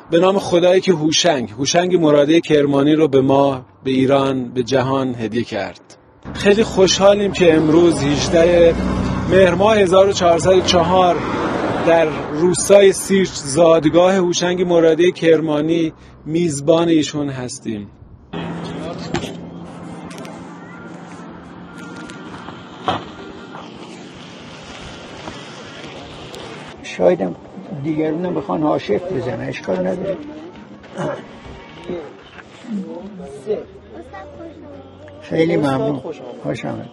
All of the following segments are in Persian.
به نام خدایی که هوشنگ مراده کرمانی رو به ما، به ایران، به جهان هدیه کرد. خیلی خوشحالیم که امروز 18 مهر ماه 1404 در روستای سیرج زادگاه هوشنگ مراده کرمانی میزبان ایشون هستیم. شایدم دیگرونم بخوان هاشف بزنن، اشکال نداره. خیلی ممنون. خوش آمد.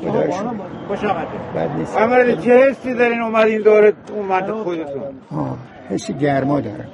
خدا شکر. خوش آمده. بد نیست. امروز چه حسی دارین اومدین دور اومد خودتون؟ حسی گرما دارم.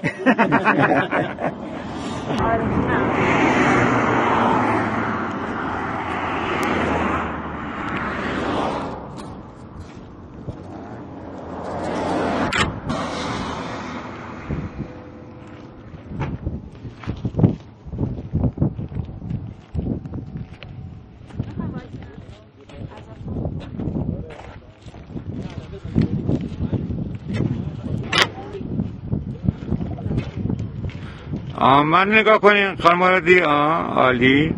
من نگاه کنین خانم مرادی. عالی.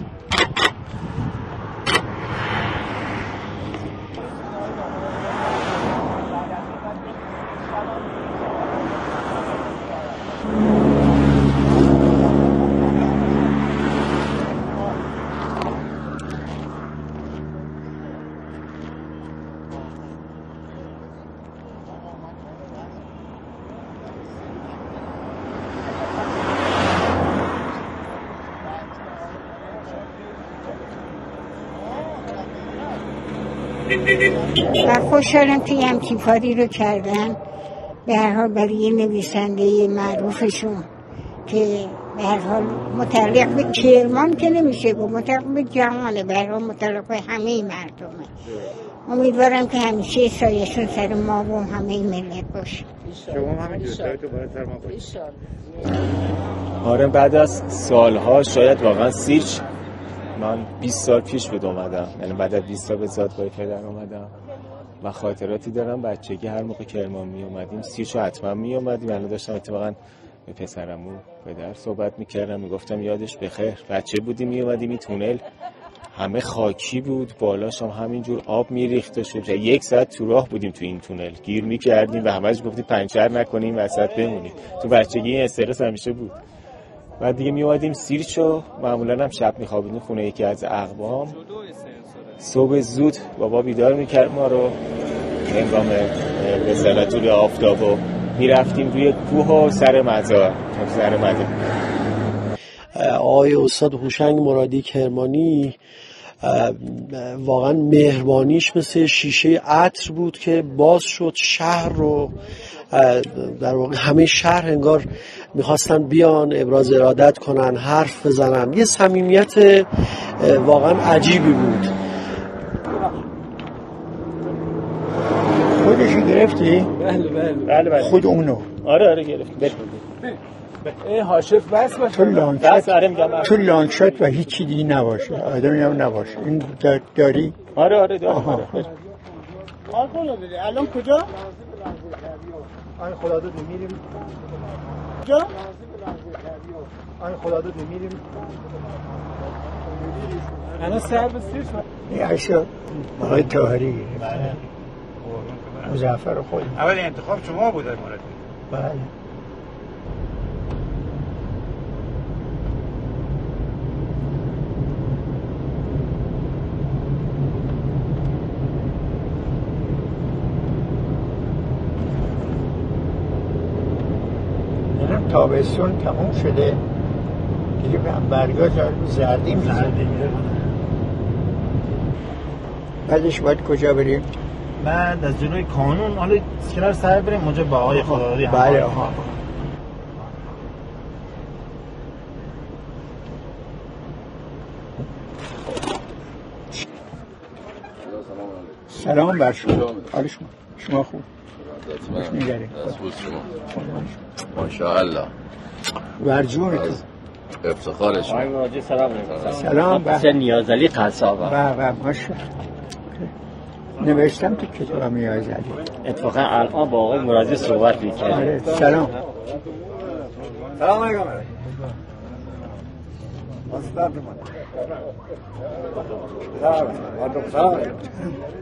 و خوشحالم که همچین کاری رو کردن. به هر حال برای یه نویسنده معروفشون که به هر حال متعلق به کرمان که نمیشه، با متعلق به جهانه، به هر حال متعلق به همه مردمه. امیدوارم که همیشه سایشون سر ما و همه ملت باشه. شما همین سایتو باید سر ما باشه. آره، بعد از سالها شاید واقعا سیرج، من 20 سال پیش بود اومدم، یعنی بعد از 20 سال به زادگاه پدر اومدم و خاطراتی دارم. بچگی هر موقع کرمان می اومدیم سیرج رو حتما می اومدیم. من داشتم اتفاقا به پسرمو پدر صحبت میکردم، میگفتم یادش بخیر بچه بودیم می اومدیم این تونل همه خاکی بود، بالاش هم همینجور آب میریخته شد. 1 ساعت تو راه بودیم تو این تونل، گیر میکردیم و همش گفتیم پنچر نکنیم وسط بمونیم. تو بچگی این استرس همیشه بود. بعد دیگه می اومدیم سیرج رو معمولا هم شب میخوابیدیم خونه یکی از اقوام. صبح زود بابا بیدار میکرد ما رو هنگام رسالت طول آفتاب و میرفتیم روی کوه و سر مزار. آقای استاد هوشنگ مرادی کرمانی واقعا مهربانیش مثل شیشه عطر بود که باز شد شهر رو. در واقع همه شهر انگار میخواستن بیان ابراز ارادت کنن، حرف بزنن. یه صمیمیت واقعا عجیبی بود. خودشو گرفتی؟ بله. خود اونو؟ آره گرفتیم. این هاشف بس باشه. تو لانچات و هیچی دیگه نباشه، آدمی هم نباشه. این داری؟ آره دارم. الان کجا؟ خدا داد میریم. کجا؟ خدا داد میریم. انا سر به سیرج. این عشق آقای طاهری. مظفر خود. اول انتخاب شما بود مرادی. بله. تابستون تموم شده دیگه، برگاه زردی میزه. بعدش باید کجا بریم؟ بعد از جلوی کانون حالا کنار سر بریم اونجا با آقای خدادادی. بله. سلام بر شما. حال شما خوب؟ خوش میگریم. ماشاءالله. ورجون تو افتخار شما. سلام. حسین نیازعلی قصابه. ماشاءالله. نوشتم تو کتابم یازدی. اتفاقا الان با آقای مرادی صحبت می‌کردیم. آره سلام. سلام علیکم.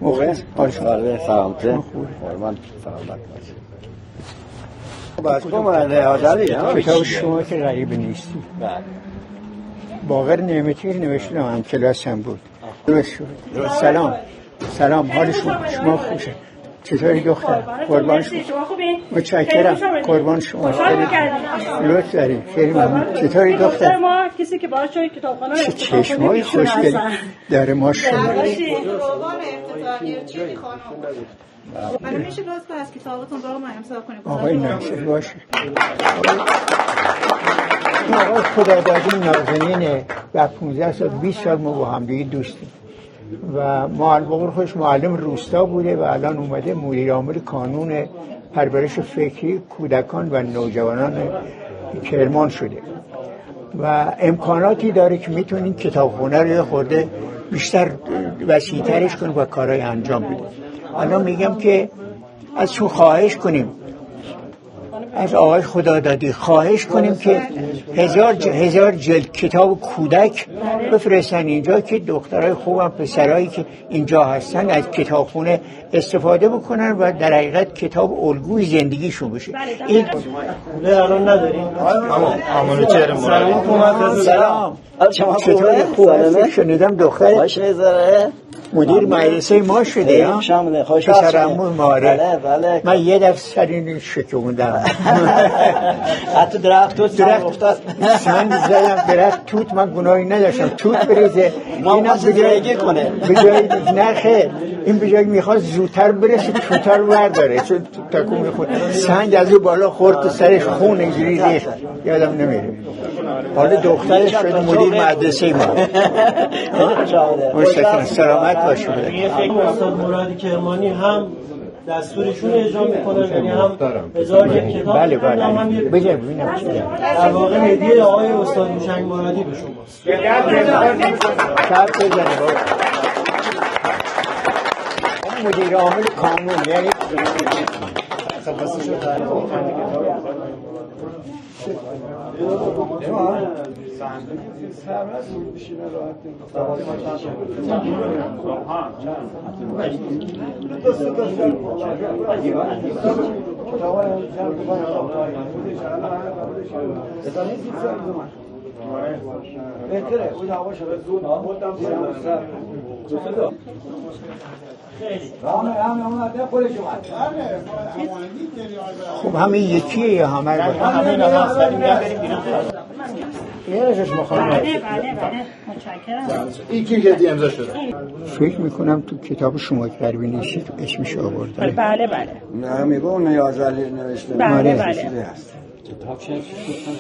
موقع آره سلامته. قربان سلامت باشی. بس من آجالی ها. کتاب شما که غریب نیستی. بله. باقر نعمتی نوشتم هم کلاس هم بود. درست شد. سلام حال شما خوشه. چطوری دختر؟ قربان شما. متشکرم. قربان شما. لطف دارید. خیلی ممنون. چطوری دختر؟ ما کسی که باهاش توی کتابخانه چشمای خوشگل داره ماشاءالله. قربان افتتاحیه چی خانم؟ ولی میشه لطفا از کتابتون برام امضا کنید. آقای ناصر باشه. آقای خدادادی نازنینه و 15 سال 20 سال ما با هم دیگه دوستیم و معلم خوش معلم روستا بوده و الان اومده مدیر عامل کانون پرورش فکری کودکان و نوجوانان کرمان شده و امکاناتی داره که میتونین کتابخونه رو یه خورده بیشتر وسیع‌ترش کنه و کارهای انجام بده. الان میگم که از چون خواهش کنیم از آقای خدادادی خواهش کنیم که هزار جلد کتاب کودک بفرستن اینجا که دخترای خوبم پسرایی که اینجا هستن از کتابخونه استفاده بکنن و در حقیقت کتاب الگوی زندگیشون بشه. این الان نداریم. امانو چهره سلام. چطور خوبه؟ شنیدم دختر باشه بذاره مدیر مدرسه ما شده ها؟ شامده خوش پسرمون ماره. بله. من یه دفعه سرین شکوندم. حتی درخت افتاد. سنگ زدم درخت توت من گناهی نداشتم توت بریزه اینا بجایی کنه بجایی نه خیر این بجایی میخواد زودتر برسه توتر رو برداره چون تکون میخورد سنگ از اون بالا خورد تو سرش خون اینجوری ریخت یادم نمیره. حالا دخترش شده مدیر مدرسه ما. مشکل سلامت باشه. یه فکر استاد مرادی کرمانی هم دستورشون اجرا میکنن یعنی هم 1000 یک کتاب. بله بگم ببینم چی در واقع هدیه آقای استاد هوشنگ مرادی به شماست. شرط بزنه بابا. مدیر عامل کانون یعنی خب همین یکیه یا همه رو این که امضا شده فکر میکنم تو کتاب شما که غریبی نیستید اسمش آورده. بله نه میگه اون یازدلی نوشته. بله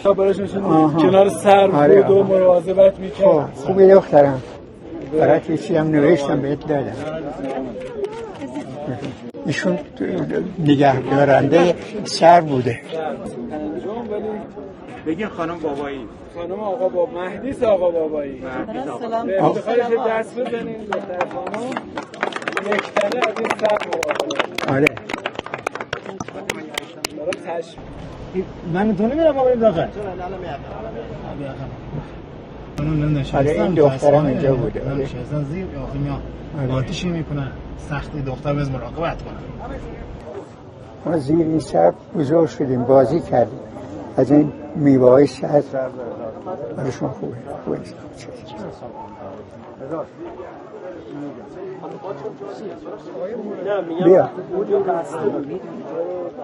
کتاب براش نشون کنار سر بود و مواظبت میکرد. خوبی دخترم برات یه چیزی هم نوشتم بهت دادم. ایشون نگهدارنده سر بوده. بگین خانم بابایی. خانم آقا بابایی مهدیس آقا بابایی. به افتخارش دست بزنین دختر خانم یک تنه از این سر مواظبت. آره من تو نمیرم آقا این داخل آره این دخترم اینجا بوده. نشستن زیر آخه میان آتیشی میکنن سختی دختر بز مراقبت کنن. ما زیر این سر بزرگ شدیم بازی کردیم از این میوه های سر برای شما خوبه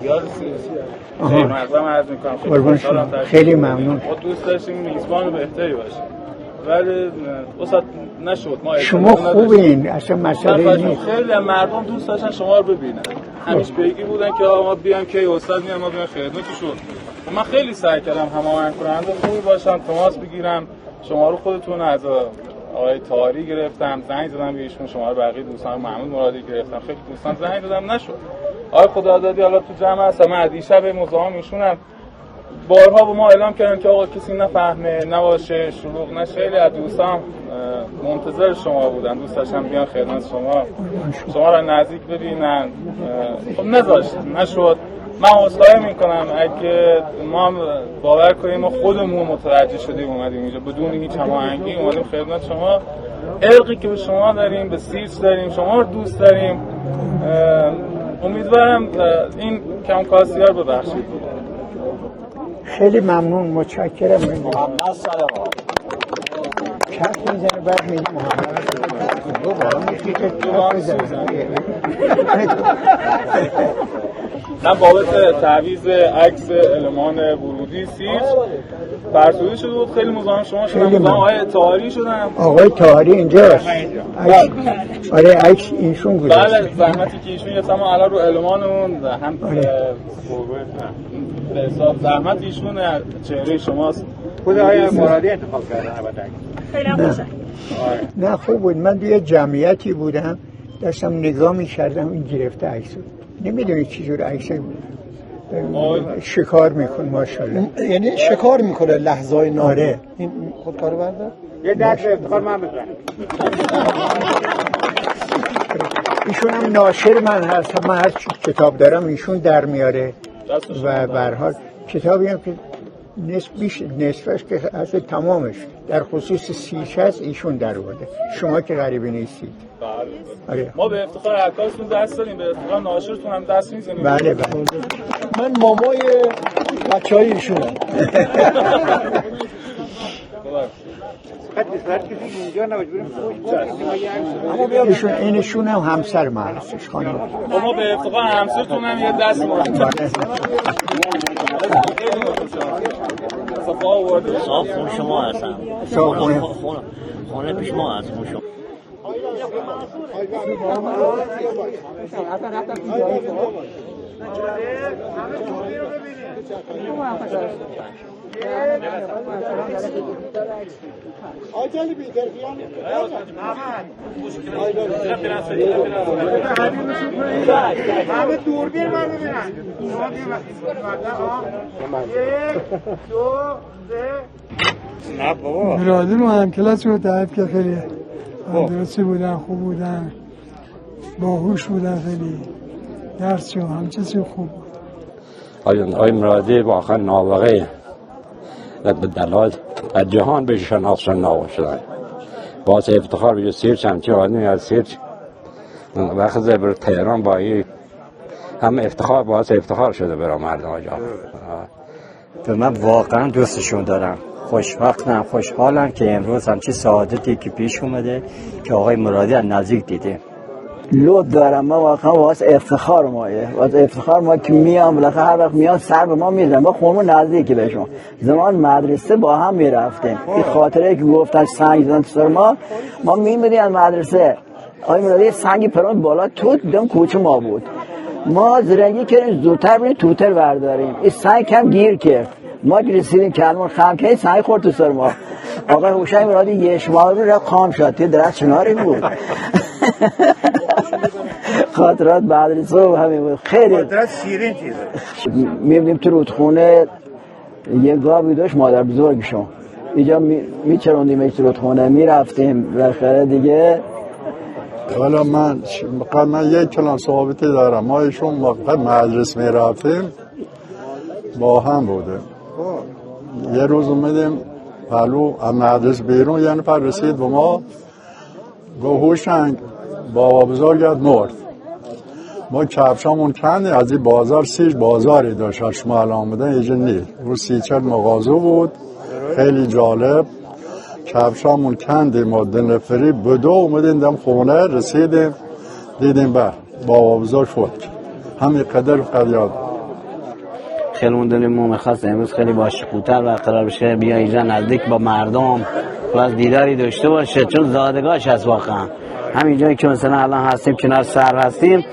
بیا مقدم عرض میکنم خیلی ممنون. ما دوست داشتیم میزبان بهتری باشیم ولی استاد نشد. ما شما خوبین اصلا مسئله نیست. خیلی مردم دوست داشتن شما رو ببینن همیشه بگی بودن که ما بیان که استاد میام ما بیان خدمتشون. من خیلی سعی کردم هماهنگ کننده خوبی باشم تماس بگیرم شما رو خودتون از آقای طاهری گرفتم زنگ زدم بهشون شما رو بقیه دوستان محمود مرادی گرفتم خیلی دوستان زنگ زدم نشد. آقای خدادادی حالا تو جمع هستم من دیشب مزاحم ایشونم بارها با ما اعلام کردن که آقا کسی نفهمه نباشه شلوغ نشه. خیلی از دوستان منتظر شما بودن، دوست داشتن بیان خدمت شما را نزدیک ببینن. خب نشد. من عذرخواهی میکنم اگه ما باور کنیم ما خودمون متوجه شدیم اومدیم اینجا بدون هیچ هماهنگی اومدیم خدمت شما. عشقی که به شما داریم، به سیرج داریم، شما رو دوست داریم. امیدوارم این کمکاسی ها رو ببخشید. خیلی ممنون، متشکرم. چرت میزنه بعد میگه محمد من بابت تعویض عکس المان ورودی سیرج فرسوده شده بود. خیلی مزاحم شما شدم. مزاحم آقای طاهری شدم. آقای طاهری اینجاست. آره عکس ایشون گذاشت. بله زحمتی که ایشون یه الان رو المانمون هم به حساب زحمت ایشون چهره شماست. خود آقای مرادی انتخاب کردن البته. خیلی خوشم. نه خوب بود. من توی جمعیتی بودم داشتم نگاه می‌کردم این گرفته عکس. نمیدونی چجور عکس شکار میکنه ماشاءالله. یعنی شکار میکنه لحظه‌های نام. آره. این خودکار بردار. یه دست افتخار من بزنم. ایشون هم ناشر من هست. من هر کتاب دارم ایشون در میاره و به هر حال کتابی هم که نصفش که اصلا تمامش در خصوص سیرج هست ایشون در آورده. شما که غریبه نیستید. بله. ما به افتخار عکاستون دست داریم، به افتخار ناشرتون هم دست میزنیم. بله. من مامای بچهای ایشونم. ایشون اینشون هم همسر من هستش خانم. ما به افتخار همسرتون هم یه دست میزنیم. صاف خون شما هستم. خونه پیش ما هست خون شما. همه دوربین من ببینن. نه بابا مرادی رو هم کلاس رو تعریف که خیلی درستی بودن، خوب بودن، باهوش بودن، خیلی درس و همه چیز خوب بود. آقای مرادی واقعا نابغه به دلال از جهان به شناخته شدن. باعث افتخار به سیرج همچی آدمی از سیرج وقت زبر تهران با این هم افتخار باعث افتخار شده برای مردم آجا. من واقعا دوستشون دارم. خوشوقتم، خوشحالم که امروز همچی سعادتی که پیش اومده که آقای مرادی از نزدیک دیده. لطف دارم. ما واقعا واسه افتخار مایه، واسه افتخار ما که میام بالاخره هر وقت میاد سر به ما میزنن. ما خونمون نزدیکی بهشون. زمان مدرسه با هم میرفتیم. این خاطره که گفتن سنگ زدن تو سر ما میمیدیم از مدرسه. آقای مرادی سنگ پرون بالا دم کوچه ما بود. ما زرنگی کردیم زودتر بریم توتر برداریم. این سنگ کم گیر کرد. ما که رسیدیم کلمون خم که سنگ خورد تو سر ما. آقای هوشنگ مرادی یه شمال رو رفت خام شد. توی درست چناری بود. خاطرات مدرسه و همین بود. خیلی خاطرات شیرین چیزه. میبینیم تو رودخونه یه گاوی داشت مادر بزرگشون. اینجا میچروندیم تو رودخونه میرفتیم بالاخره دیگه. حالا من یک کلام ثابتی دارم. ما ایشون مدرسه میرفتیم با هم بودیم. یه روز اومدیم پلو از مدرسه بیرون یه نفر رسید به ما گفت هوشنگ بابا بزرگت مرد. ما کفشامون کنده از این بازار سیرج بازاری داشت شما الان آمدن اینجا نیست. رو 30-40 مغازه بود خیلی جالب. کفشامون کنده ما دنفری بدو اومدیم دم خونه رسیدیم دیدیم بابا بزرگ فوت. همین قدر یاد. خیلی موندنیم ما میخواست امروز خیلی باشکوتر و قرار بشه بیا اینجا نزدیک با مردم و از دیداری داشته باشه چون زادگاهش هست واقعا. همین جایی که مثلا الان هستیم کنار سر هستیم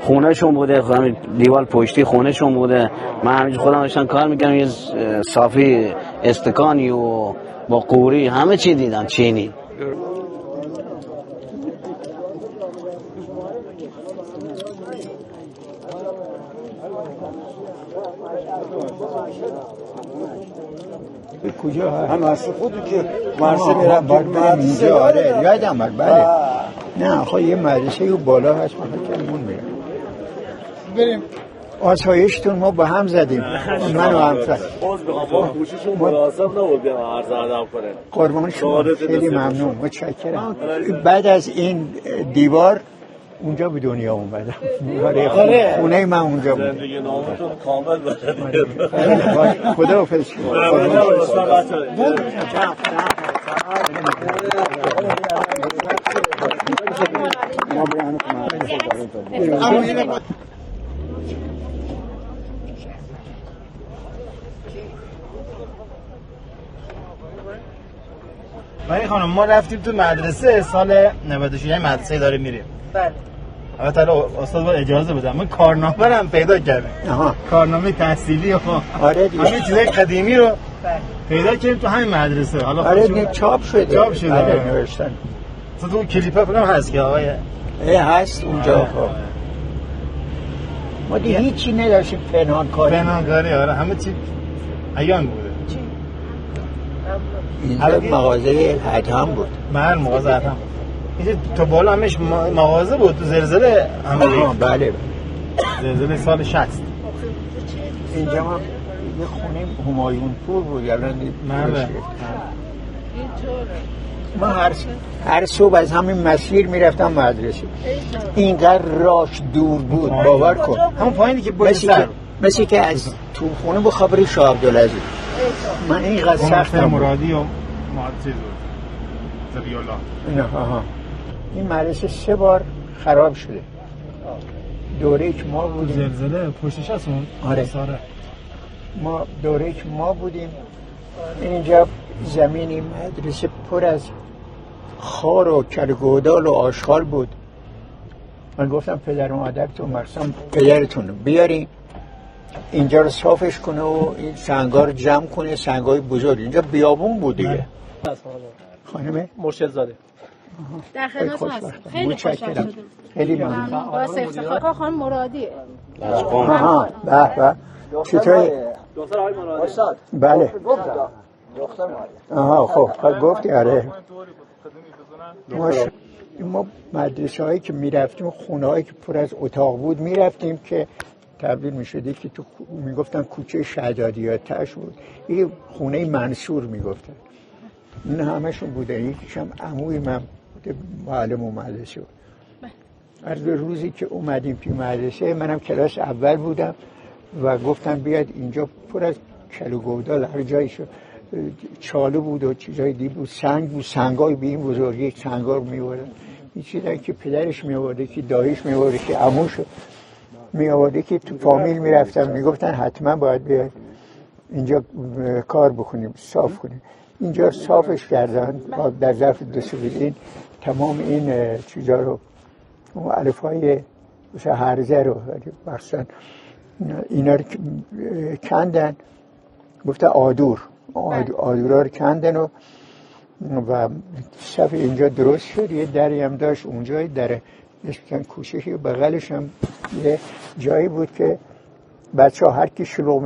خونهشون بوده، همین دیوال پشتی خونهشون بوده. من همینجا خودم داشتم کار میکنم یه صافی استکانی و با قوری همه چی دیدم چینی. کجا هست؟ هم هست خودی که مرسه میرم اینجا. آره یادم بله. نه آخه یه مدرسه اون بالا هست من که اون میرم. بریم. آسایشتون ما با هم زدیم. من و همسر. باز به آقا گوشیشون مناسب نبود بیان عرض ادب کنه. قربان شما خیلی ممنون متشکرم. بعد از این دیوار اونجا به دنیا اومدم. آره خونه من اونجا بود. زندگی نامتون کامل باشه. خدا حافظ ولی خانم ما رفتیم تو مدرسه سال 96 مدرسه داره میریم. بله. البته حالا استاد با اجازه بدم من کارنامه رو هم پیدا کردم. کارنامه تحصیلی و آره دیگه همین چیزای قدیمی رو پیدا کردیم تو همین مدرسه. حالا آره چاپ شده. آره نوشتن. تو کلیپ فلان هست که آقای هست اونجا. ما دیگه هیچی نداشتیم پنهانکاری. آره همه چی عیان بوده. اینجا مغازه ادهم بود. من مغازه ادهم. اینجا تو بالا همش مغازه بود تو زلزله عملی. بله. زلزله سال 60. اینجا ما یه خونه همایون پور بود الان ما هر صبح از همین مسیر میرفتم مدرسه. اینقدر راش دور بود باور کن. همون پایینی که مثل که از تو خونه بخابری شاه عبدالعزیز. من اینقدر سختم مرادی و معتز زبیالا. این مدرسه 3 بار خراب شده. دوره که ما بودیم زلزله پشتش هست اون. آره. ما دوره که ما بودیم اینجا زمینی مدرسه پر از خار و کلگودال و آشغال بود. من گفتم پدر و مادرتون مرسم پدرتون بیارین اینجا رو صافش کنه و این سنگا رو جمع کنه. سنگای بزرگ اینجا بیابون بود دیگه. خانم مرشد زاده در خدمت هست. خیلی خوشحال شدم. خیلی ممنون. باعث افتخار خانم مرادیه. به چطوری؟ دختر آقای مرادی. بله. خب گفتی آره. ما مدرسه هایی که میرفتیم خونه هایی که پر از اتاق بود میرفتیم که تبدیل میشدی که تو میگفتن کوچه شهدادیات تاش بود. این خونه منصور میگفتن. این همشون بوده. یکیشم عموی من معلم و مدرسه بود. از روزی که اومدیم توی مدرسه منم کلاس اول بودم و گفتن بیاد اینجا پر از کل و گودال هر جایی شد. چاله بود و چیزای دی بود. سنگ بود. سنگای به این بزرگی سنگا رو میوردن. این چیزایی که پدرش میورده که دایش میورده که عموش میآورده که تو فامیل میرفتن میگفتن حتما باید بیاد اینجا کار بکنیم صاف کنیم. اینجا صافش کردن در ظرف 2 سال. تمام این چیزا رو الفای مثل هرزه رو بخصن اینا رو کندن. گفته آدورا رو کندن و صف اینجا درست شد. یه دری هم داشت اونجا در نشکن کوششی بغلش هم یه جایی بود که بچه ها هر کی شلوغ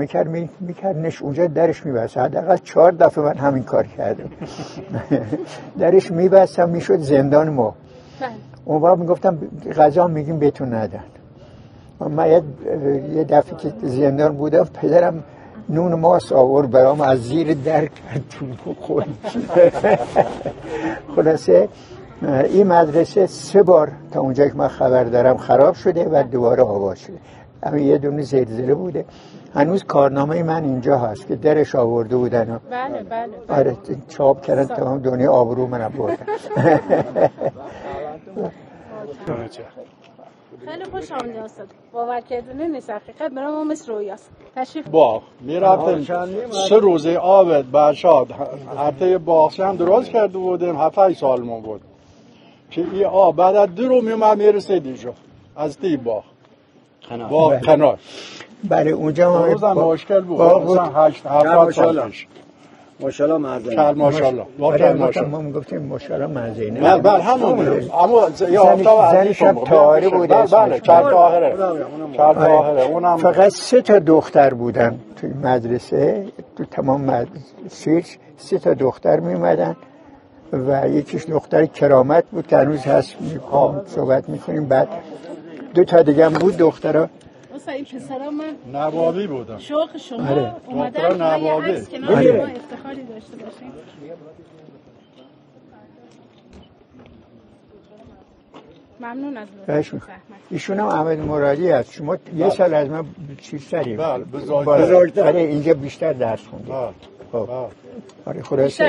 میکردنش اونجا درش میبست. حداقل 4 دفعه من همین کار کردم. درش میبستم میشد زندان ما. اون وقت میگفتم غذا میگیم بهتون ندن. من یه دفعه که زندان بودم پدرم نون ماست آورد برام از زیر در کرد تو خورد. خلاصه این مدرسه 3 بار تا اونجا که من خبر دارم خراب شده و دوباره آباد شده. همین یه دونه زلزله بوده. هنوز کارنامه من اینجا هست که درش آورده بودن. بله. آره چاپ کردن تمام دنیا آبرو منم بردن. خیلی خوش آمدید استاد. باور کردنی نیست حقیقت برای ما مثل رویاست. تشریف باغ میرفتیم 3 روزه آبد برشاد هفته باغچه هم درست کرده بودیم 7 سالمون بود که این آب بعد از 2 رو میومد میرسید اینجا از تی باغ کنار. بله اونجا روزم مشکل بود. مثلا 8-7 سال پیش. ماشاءالله مرزه. ماشاءالله. ما میگفتیم ماشاءالله مرزه. بله همون. اما یه آفتاب زنش هم طاهره بود. بله طاهره. اونم فقط 3 تا دختر بودن توی مدرسه. تو تمام سیرچ 3 تا دختر میومدن و یکیش دختر کرامت بود که هنوز هست صحبت میکنیم. بعد 2 تا دیگه هم بود دخترها. مثلا این پسرا من نوابی بودم. شوق شما آره. اومدن تا یه عکس کنار ما افتخاری داشته باشیم. ممنون از لطف. ایشون هم احمد مرادی هست. شما یه سال از من چیزتری بزرگتر اینجا بیشتر درس خوندید. خب آره خلاصه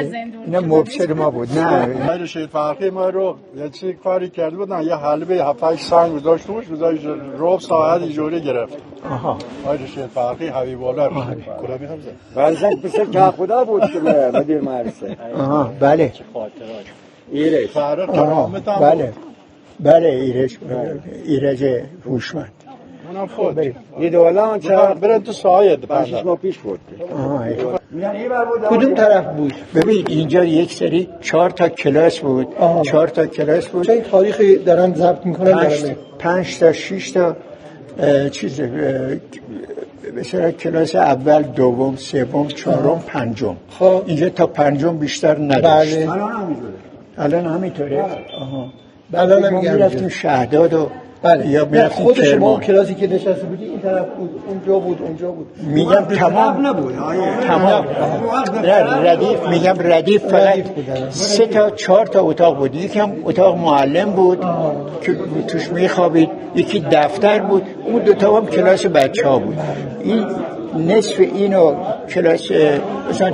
اینا مبصر ما بود. نه رشید فرقی ما رو یه چی کاری کرده بودن، یه حلبه 7-8 سنگ گذاشت توش، ربع ساعت ایجوری گرفت. آها رشید فرقی حبیب الله کلا میخوام ورزش پسر که خدا بود که مدیر مدرسه. آها بله ایرج بله ایرج هوشمند. اونم خود یه دولان برن تو سایه 5 ماه پیش بود. کدوم طرف بود؟ ببین اینجا یک سری 4 تا کلاس بود. 4 تا کلاس بود. چه تاریخی دارن ضبط میکنن؟ 5 تا 6 تا چیز مثلا کلاس اول، دوم، سوم، چهارم، پنجم. خب اینجا تا پنجم بیشتر نداشت. بله. الان همینطوره. الان هم میرفتیم شهداد و بله. یا میرفتیم خود شما کلاسی که نشسته بودی این طرف بود، اونجا بود. میگم تمام نبود. تمام ردیف فقط 3 تا 4 تا اتاق بود. یکم اتاق معلم بود که توش میخوابید، یکی دفتر بود، اون 2 تا هم کلاس بچه‌ها بود. این نصف اینو کلاس مثلا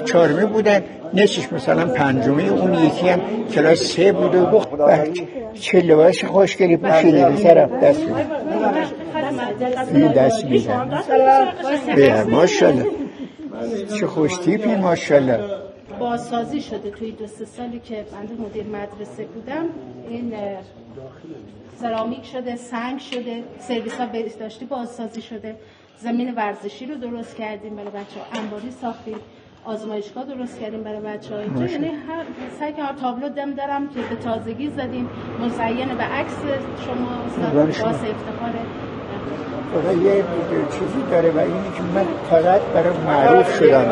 4 بودن، نصفش مثلا 5، اون یکی هم کلاس 3 بود و چه لباس خوشگلی پوشیده به طرف دست میدن. این دست میدن. ماشاءالله چه خوش تیپی ماشاءالله. بازسازی شده توی 2-3 سالی که بنده مدیر مدرسه بودم. این سرامیک شده، سنگ شده، سرویس ها بهداشتی بازسازی شده، زمین ورزشی رو درست کردیم برای بچه‌ها، انباری ساختیم، آزمایشگاه درست کردیم برای بچه‌ها. اینجا یعنی هر سعی که تابلو دم دارم که به تازگی زدیم، مزین به عکس شما استاد باعث افتخاره. فقط یه چیزی داره و اینی که من فقط برای معروف شدم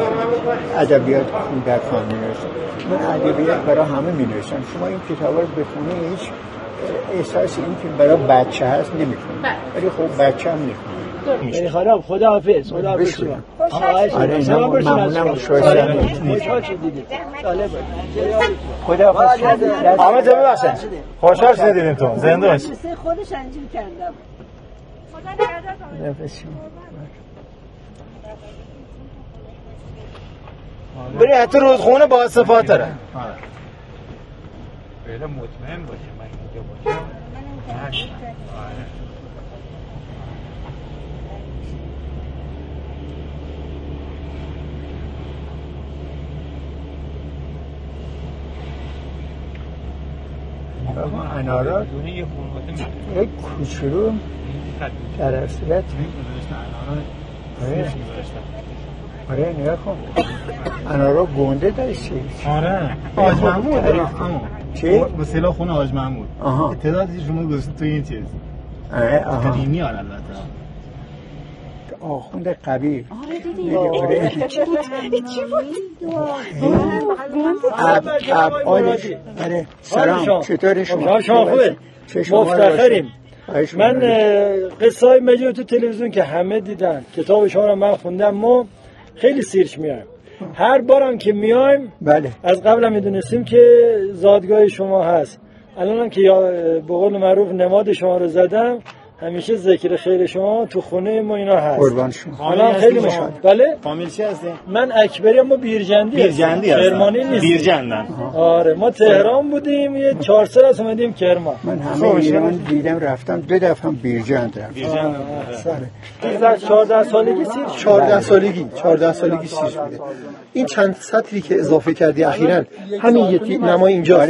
ادبیات کودکان می‌نویسم. من ادبیات برای همه می‌نویسم. شما این کتابا رو بخونید هیچ احساس این که برای بچه هست نمی‌کنه، ولی خب بچه هم می‌خونه. خیلی خراب. خداحافظ. شما. آره ممنونم شما. خداحافظ. آمد جمعه بخشن. خوشحال شدیم تو. زنده باش. خودش انجام کردم. بری حتی رودخونه با صفات داره. خیلی مطمئن باشه من اینجا باشم. انارا یک کوچولو در اصلت آره نگاه کن انارا گنده داشتی. آره حاج محمود چی؟ مثلا خونه حاج محمود تعدادی شما گذاشتید تو این چیز قدیمی البته آخوند قبیل. آره دیدی چی بود؟ سلام چطوری شما؟ شما خوبه؟ مفتخریم. من قصه های مجید تو تلویزیون که همه دیدن، کتاب شما رو من خوندم. ما خیلی سیرچ میایم، هر بارم که میایم بله از قبل هم میدونستیم که زادگاه شما هست. الان هم که یا به قول معروف نماد شما رو زدم، همیشه ذکر خیر شما تو خونه ما اینا هست. قربان شما. الان خیلی مشکل. بله فامیل چی هستی؟ من اکبری، ما بیرجندی هستم. کرمانی نیست. بیرجندن. آره ما تهران بودیم، یه 4 سال از اومدیم کرمان. من همه ایران دیدم، رفتم 2 دفعه بیرجند رفتم. بیرجند. 14 سالگی سیر. 14 سالگی سیر بوده. این چند سطری که اضافه کردی اخیراً همین یکی نمای اینجا.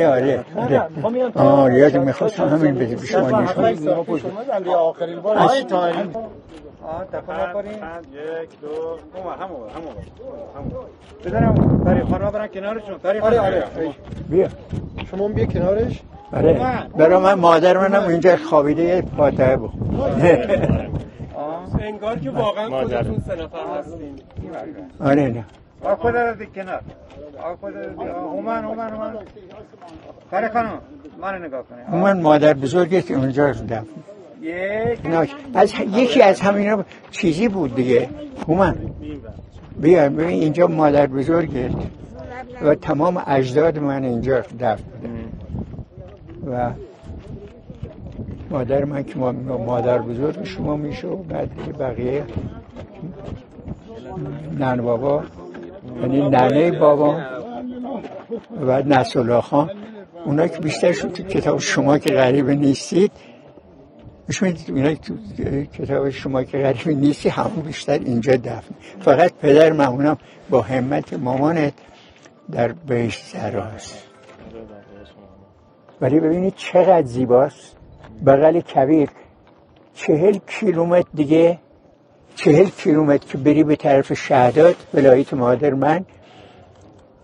آره یادم می‌خواستم همین بده به شما نشون. آخرین بار آی تایم تکون نکنین. 1 2 همون بذارم برای خانم برن کنارشون. آره بیا شما بیا کنارش. برای من مادر منم اینجا خوابیده، یه فاتحه بخون. انگار که واقعا خودتون 3 نفر هستین. آره نه آقا در کنار آقا در اومن پری خانم من نگاه کنه. من مادر بزرگی که اونجا دفن از یکی از همینا چیزی بود دیگه. اومن بیا ببین اینجا مادر بزرگه و تمام اجداد من اینجا دفن بودن و مادر من که مادر بزرگ شما میشه و بعد بقیه ننه بابا یعنی ننه بابا و نسل خان اونا که بیشتر شد تو کتاب شما که غریب نیستید اونا تو کتاب شما که غریب نیستی همون بیشتر اینجا دفن. فقط پدر مامونم با همت مامانت در بهشت زهراست. ولی ببینید چقدر زیباست. بغل کویر 40 کیلومتر دیگه 40 کیلومتر که بری به طرف شهداد ولایت مادر من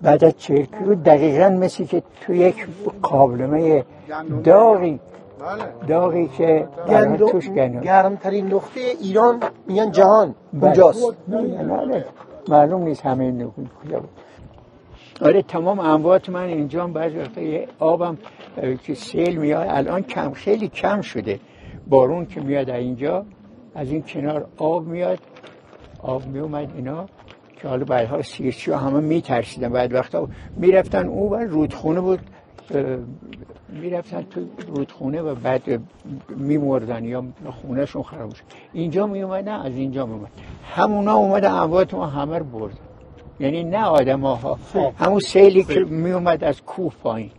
بعد از 40 کیلومتر دقیقاً مثل که تو یک قابلمه داغی که توش گرمترین نقطه ایران میگن جهان اونجاست. معلوم نیست همه این نقطه کجا بود. آره تمام اموات من اینجا بعضی وقتا یه آبم که سیل میاد الان خیلی کم شده. بارون که میاد اینجا از این کنار آب میومد اینا که حالا بعدها سیرچی ها همه میترسیدن. بعد وقتا میرفتن اون و رودخونه بود میرفتن تو رودخونه و بعد میمردن یا خونه شون خراب شد. اینجا میومدن از اینجا میومد همونا اومدن اموات ما همه رو بردن. یعنی نه آدم ها همون سیلی که میومد از کوه پایین.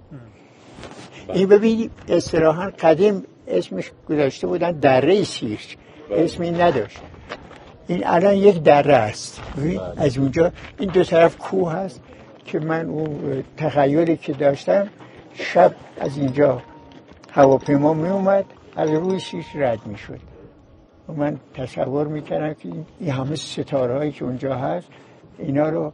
این ببینید اصطلاحاً قدیم اسمش گذاشته بودن دره سیرچ اسمی نداشت. این الان یک دره است. از اونجا این دو طرف کوه هست که من اون تخیلی که داشتم شب از اینجا هواپیما می اومد از روی سیرچ رد می شد و من تصور می کردم که این همه ستاره هایی که اونجا هست اینا رو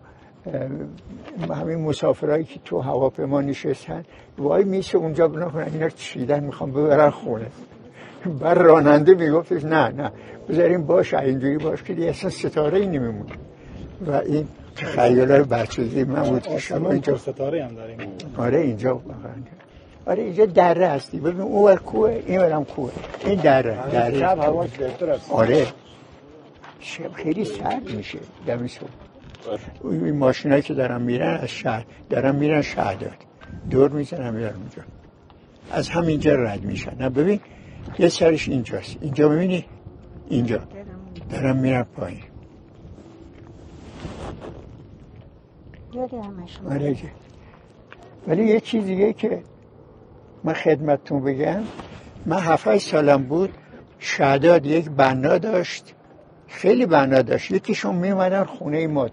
همین مسافرهایی که تو هواپیما نشستن وای میشه اونجا بنا کنن اینا رو چیدن میخوام ببرن خونه. بر راننده میگفتش نه بذاریم باشه اینجوری باشه که دیگه اصلا ستاره ای نمیمونه. و این تخیل‌های بچگی من بود که شما اینجا ستاره هم داریم. آره اینجا واقعا آره اینجا دره هستی. ببین اون ور کوه این ورم کوه. این دره شب هواش بهتر است. آره شب خیلی سرد میشه دم صبح. این ماشینایی که دارن میرن از شهر دارن میرن شهداد دور میزنن میرن اونجا از همینجا رد میشن. نه ببین یه سرش اینجاست. اینجا ببینی اینجا دارن میرن پایین. آره ولی یه چیز دیگه که من خدمتتون بگم من 7-8 سالم بود شهداد یک بنا داشت خیلی بنا داشت. یکیشون می اومدن خونه ما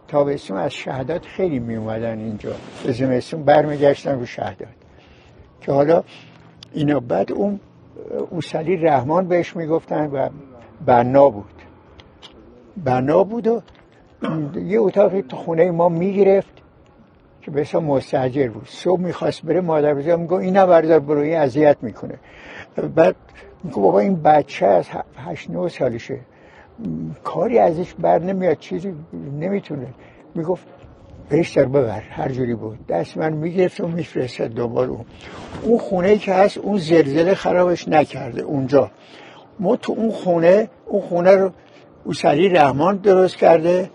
تابستون از شهداد خیلی می اومدن اینجا به زمستون برمیگشتن رو شهداد که حالا اینا بعد اون اوصلی رحمان بهش میگفتن و بنا بود و یه اتاقی تو خونه ما میگرفت که به حساب مستاجر بود. صبح میخواست بره مادر بزرگ میگه اینا بردار برو این اذیت میکنه. بعد میگه بابا این بچه از 8-9 سالشه کاری ازش بر نمیاد چیزی نمیتونه. میگفت بهشتر ببر هر جوری بود. دست من میگرفت و میفرستد دوباره اون خونه که هست اون زلزله خرابش نکرده اونجا. ما تو اون خونه رو اوصلی رحمان درست کرده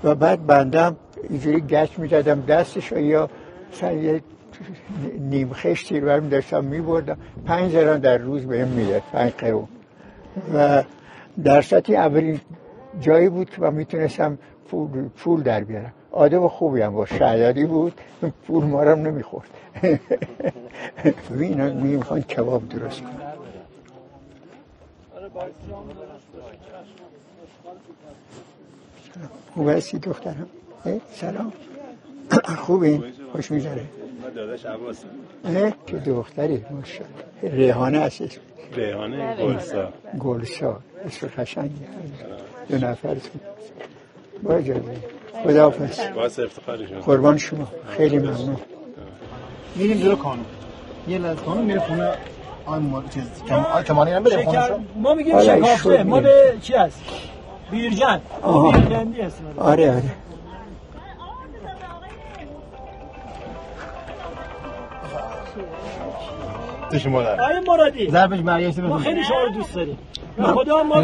و بعد بندم اینجوری گچ میدادم دستش یا یه نیم خشتی رو برمی داشتم میبردم 5 درهم در روز بهم میداد 5 قرون و در سطحی اولین جایی بود که من میتونستم پول در بیارم. آدم خوبی هم با شهدادی بود پول مارم نمیخورد. ببین اینا میخوان کباب درست کنن. خوب هستی دخترم؟ سلام خوبی؟ خوش می‌گذره؟ من داداش عباس که دختری ماشاءالله. ریحانه هستش. ریحانه گلسا اسم قشنگی. 2 نفرتون با اجازه خداحافظ. باعث افتخار شما. قربان شما خیلی ممنون. میریم جلو کانون یه لحظه کانون میره خونه کمانی هم بده خونشو. ما میگیم شکافته، ما به چی هست؟ بیرجن. بیرجندی هست. آره. آقای مرادی ضربش برگشت ما خیلی شما رو دوست داریم. خدا ما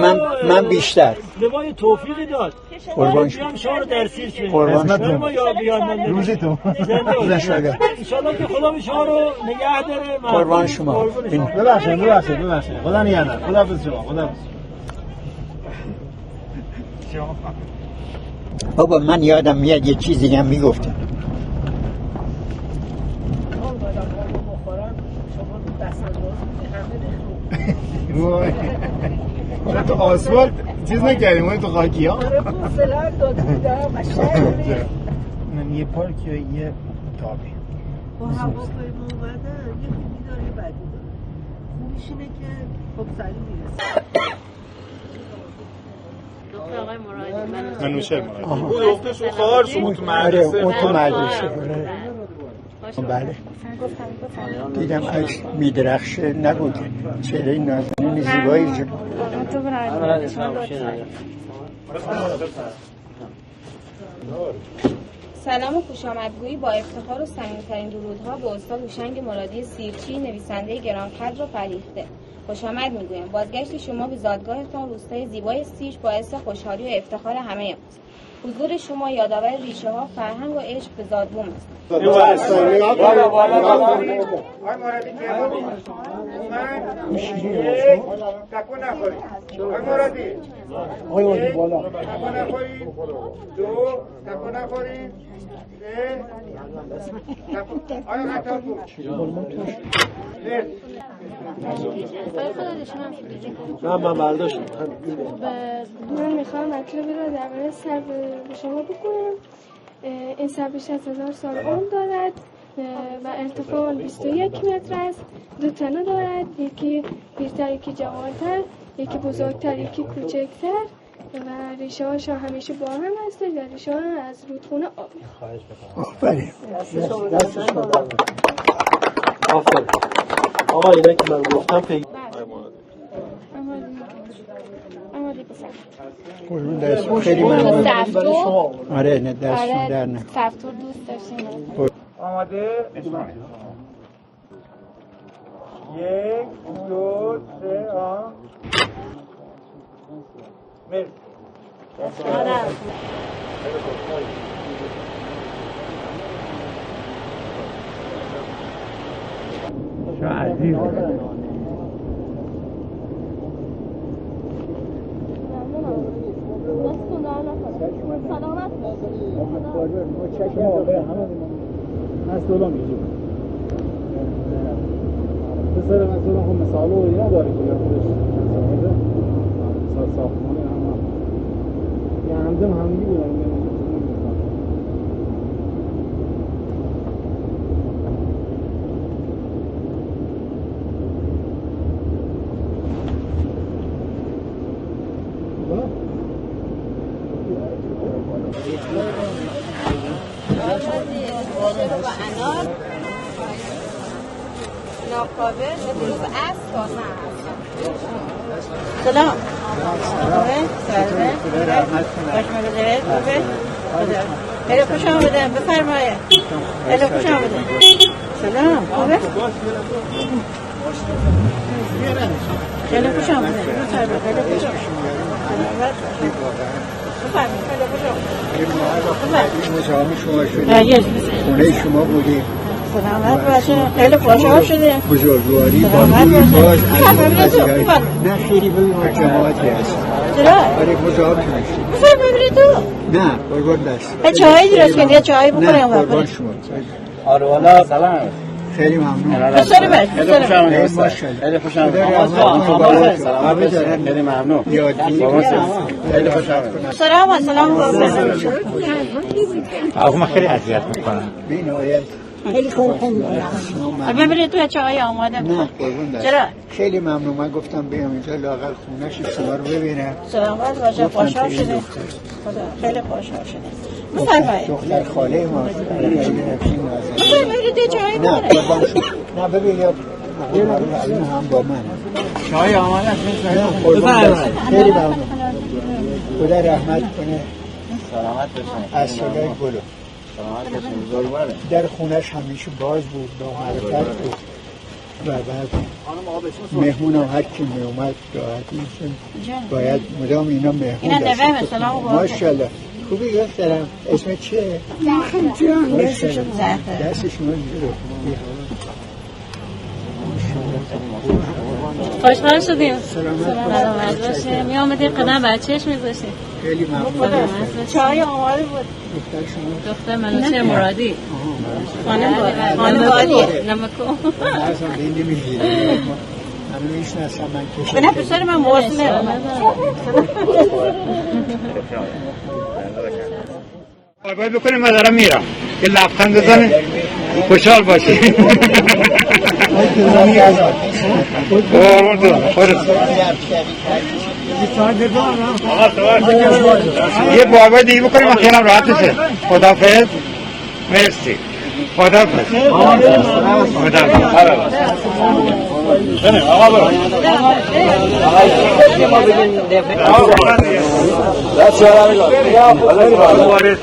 من بیشتر لوای توفیقی داد. قربان شما رو در سیر که قربان ما یا بیان روزی تو ان شاء الله که خدا شما رو نگه داره. قربان شما. ببخشید خدا نگهدار. خداحافظ شما. بابا من یادم میاد یه چیزی هم میگفتم. تو آسفالت چیز نکردیم اون تو خاکی ها. من یه پارک یا یه تابی با هواپیما اومدن یه خیلی داره بدی داره. خوبیش اینه که خب سریع میرسه. دختر آقای مرادی منوشه مرادی اون دخترش اون خواهرش اون تو مدرسه. اون تو مدرسه. بله دیدم عکس میدرخشه نبود. چهره نازنین زیبایی جو. سلام و خوش آمدگویی با افتخار و صمیمی‌ترین درودها به استاد هوشنگ مرادی سیرچی نویسنده گرانقدر و فرهیخته. خوش آمد میگویم. بازگشت شما به زادگاهتان روستای زیبای سیرچ باعث خوشحالی و افتخار همه ماست. حضور شما یادآور ریشه ها، فرهنگ و عشق به زادبوم است. من برداشتم. من میخوام مطلبی رو درباره سر به شما بکنم. این سر بیش از 1000 سال عمر دارد و ارتفاع 21 متر است. 2 تنه دارد، یکی پیرتر یکی جوانتر، یکی بزرگتر یکی کوچکتر و ریشه هاش همیشه با هم هستند و ریشه ها از رودخونه آب میخواد. آفرین. آفرین. آقا اینا که من گفتم پیدا قربون دستون خیلی ممنون. آره نه دستون در نه. سفتور دوست داشتیم. آماده؟ 1 2 3 مرسی. شو عزیز. پسر مثلا هم مثال و اینا داره که خودش مثلا ساختمانی هم یا همدم همگی بودن. سلام. خیلی خوش آمدن. بفرمایید. خیلی خوش آمدن. سلام. خوبه؟ خیلی خوش آمدن. بفرمایید. خیلی خوش آمدن. خونه شما بودیم. سلامت باشه. خیلی خوشحال شده. بزرگواری با باز نه خیلی بگیم جماعتی هست. آره مزاحم نشید. بفرم ببینید تو. نه قربان دست. چای درست کنید. چای بخوریم. نه قربان شما. آره والا سلام. خیلی ممنون. بسیار باش. خیلی خوش آمدید. خیلی ممنون. خیلی خوش آمدید. سلام. آقا من خیلی اذیت میکنم. بی‌نهایت. خیلی خوب. ببینید تو چای آماده. نه قربون دست. چرا؟ خیلی ممنون. من گفتم بیام اینجا لااقل خونه‌ش شما رو ببینم. سلامت باشه. خوشحال شده. خدا خیلی خوشحال شده. بفرمایید. دختر خاله ما. بفرمایید چای نه قربان شما. نه ببین این هم با من چای آماده است. خیلی ممنون. خدا رحمت کنه. سلامت باشین. از صدای گلو سلامت باشین. بزرگواره. در خونش همیشه باز بود، با معرفت بود و بعد مهمون هم هر کی می اومد راحتی باید مدام اینا مهمون اینا نوه مثلا ماشاءالله. خوبی دخترم، اسم چیه؟ زهر جان. دست شما رو خوشحال شدیم. سلامت باشه. می آمدیم قدم بچهش می باشیم. خیلی ممنون. چای آماده بود. دختر منوچه مرادی. خانم بادی. نمکو. اصلا به این نمیگیره. من میشناسم من کشم. به نه پسر من موصله. باید بکنیم من دارم میرم. یه لبخند بزنه. خوشحال باشی. یه بابا دیگه بکنیم من خیالم راحت بشه. خداحافظ. مرسی. خداحافظ. خداحافظ.